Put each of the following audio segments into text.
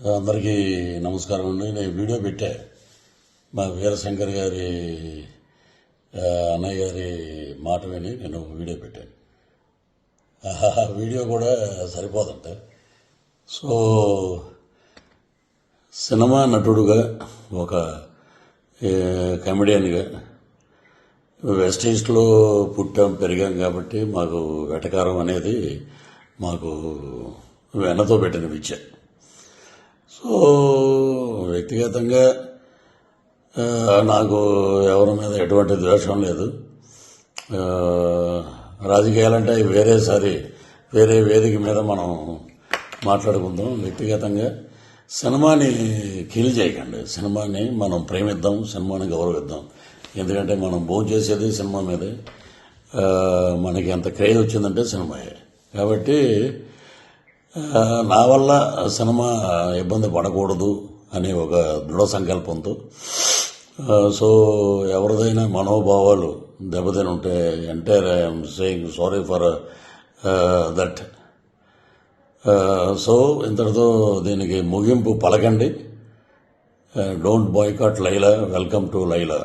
అందరికీ నమస్కారం అండి. నేను వీడియో పెట్టా మా వీరశంకర్ గారి అన్నయ్య గారి మాట విని నేను వీడియో పెట్టాను. ఆ వీడియో కూడా సరిపోదంట. సో సినిమా నటుడుగా ఒక కమెడియన్గా వెస్ట్ ఈస్ట్లో పుట్టాం పెరిగాం కాబట్టి మాకు వెటకారం అనేది మాకు వెన్నతో పెట్టిన విద్య. సో వ్యక్తిగతంగా నాకు ఎవరి మీద ఎటువంటి ద్వేషం లేదు. రాజకీయాలంటే వేరే వేదిక మీద మనం మాట్లాడుకుందాం. వ్యక్తిగతంగా సినిమాని కిల్ చేయకండి. సినిమాని మనం ప్రేమిద్దాం, సినిమాని గౌరవిద్దాం. ఎందుకంటే మనం భోజనం చేసేది సినిమా మీదే. మనకి ఎంత క్రేజ్ వచ్చిందంటే సినిమాయే. కాబట్టి నా వల్ల సినిమా ఇబ్బంది పడకూడదు అనే ఒక దృఢ సంకల్పంతో సో ఎవరిదైనా మనోభావాలు దెబ్బతిని ఉంటే entire I'm saying sorry for that. So ఇంతటితో దీనికి ముగింపు పలకండి. Don't boycott Laila, welcome to Laila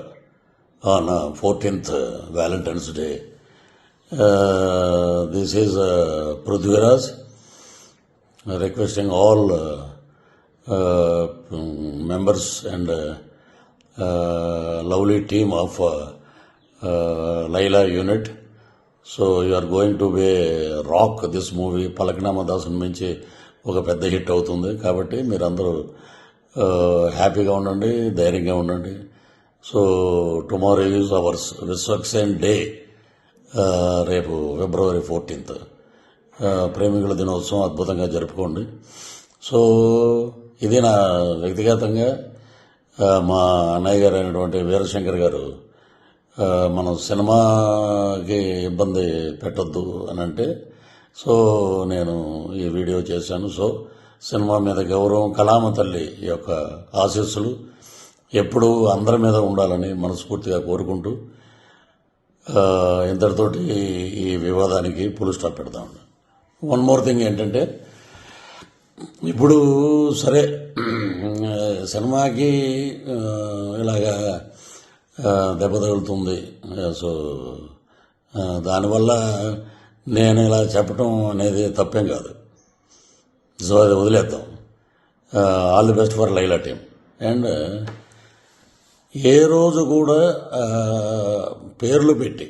on 14th Valentine's Day. This is Prithviraj requesting all members and lovely team of Laila unit. So you are going to be rock this movie. పలకనామా దాసుని మించి ఒక పెద్ద hit అవుతుంది. కాబట్టి మీరందరూ హ్యాపీగా ఉండండి, ధైర్యంగా ఉండండి. So tomorrow is ours Vishwaksen day. రేపు February 14th ప్రేమికుల దినోత్సవం అద్భుతంగా జరుపుకోండి. సో ఇది నా వ్యక్తిగతంగా మా అన్నయ్య గారు అయినటువంటి వీరశంకర్ గారు మనం సినిమాకి ఇబ్బంది పెట్టొద్దు అని అంటే సో నేను ఈ వీడియో చేశాను. సో సినిమా మీద గౌరవం, కళామ తల్లి యొక్క ఆశీస్సులు ఎప్పుడూ అందరి మీద ఉండాలని మనస్ఫూర్తిగా కోరుకుంటూ ఇంతటితోటి ఈ వివాదానికి ఫుల్ స్టాప్ పెడదాం. వన్ మోర్ థింగ్ ఏంటంటే, ఇప్పుడు సరే సినిమాకి ఇలాగా దెబ్బ తగులుతుంది. సో దానివల్ల నేను ఇలా చెప్పటం అనేది తప్పేం కాదు. సో అది వదిలేద్దాం. All the best for Laila team. And ఏ రోజు కూడా పేర్లు పెట్టి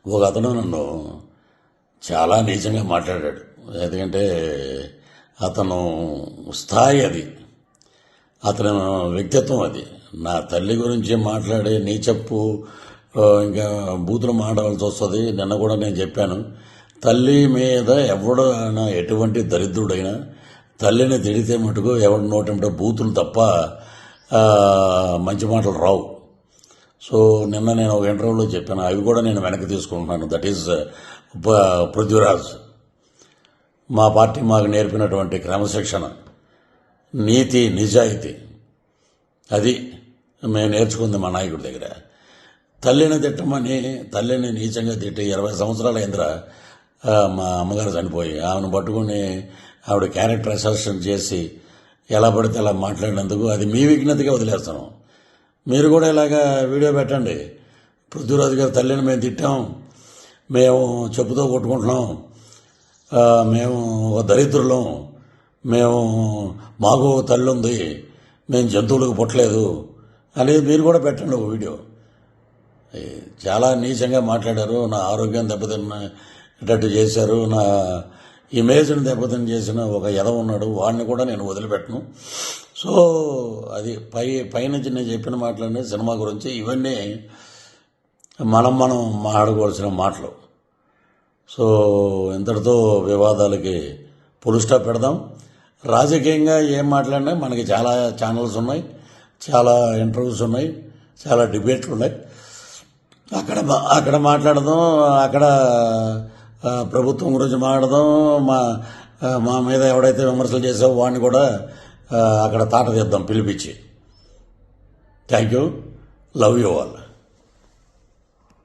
ఒక అతను నన్ను చాలా నీచంగా మాట్లాడాడు. ఎందుకంటే అతను స్థాయి అది, అతని వ్యక్తిత్వం అది. నా తల్లి గురించి మాట్లాడే నీచప్పు ఇంకా బూతులు మాట్లాడాల్సి వస్తుంది. నిన్న కూడా నేను చెప్పాను, తల్లి మీద ఎవడైనా ఎటువంటి దరిద్రుడైనా తల్లిని తిడితే మటుకు ఎవడి నోటంటే బూతులు తప్ప మంచి మాటలు రావు. సో నిన్న నేను ఒక ఇంటర్వ్యూలో చెప్పాను, అవి కూడా నేను వెనక్కి తీసుకుంటున్నాను. That is Prithviraj. మా పార్టీ మాకు నేర్పినటువంటి క్రమశిక్షణ, నీతి, నిజాయితీ అది మేము నేర్చుకుంది మా నాయకుడి దగ్గర. తల్లిని తిట్టమని, తల్లిని నీచంగా తిట్టి 20 సంవత్సరాల అయిందిరా మా అమ్మగారు చనిపోయి. ఆమెను పట్టుకుని ఆవిడ క్యారెక్టర్ అసెసినేషన్ చేసి ఎలా పడితే అలా మాట్లాడినందుకు అది మీ విఘ్నతగా వదిలేస్తాను. మీరు కూడా ఇలాగా వీడియో పెట్టండి. పృథ్వీరాజు గారి తల్లిని మేము తిట్టాం, మేము చెప్పుతో కొట్టుకుంటున్నాం, మేము ఒక దరిద్రులం, మాకు తల్లి ఉంది, మేము జంతువులకు పుట్టలేదు అనేది మీరు కూడా పెట్టండి ఒక వీడియో. చాలా నీచంగా మాట్లాడారు, నా ఆరోగ్యం దెబ్బతిన్నట్టు చేశారు, నా ఇమేజ్ని దెబ్బతిని చేసిన ఒక ఎదవ ఉన్నాడు, వాడిని కూడా నేను వదిలిపెట్టను. సో అది పైనుంచి నేను చెప్పిన మాటలన్నీ సినిమా గురించి. ఇవన్నీ మనం మాట్లాడుకోవాల్సిన మాటలు. సో ఇంతటితో వివాదాలకి ఫుల్ స్టాప్ పెడదాం. రాజకీయంగా ఏం మాట్లాడినా మనకి చాలా ఛానల్స్ ఉన్నాయి, చాలా ఇంటర్వ్యూస్ ఉన్నాయి, చాలా డిబేట్లు ఉన్నాయి. అక్కడ మాట్లాడదాం, అక్కడ ప్రభుత్వం గురించి మాట్లాడదాం. మా మీద ఎవడైతే విమర్శలు చేసావో వాడిని కూడా అక్కడ తాట తీద్దాం పిలిపించి. Thank you. Love you all.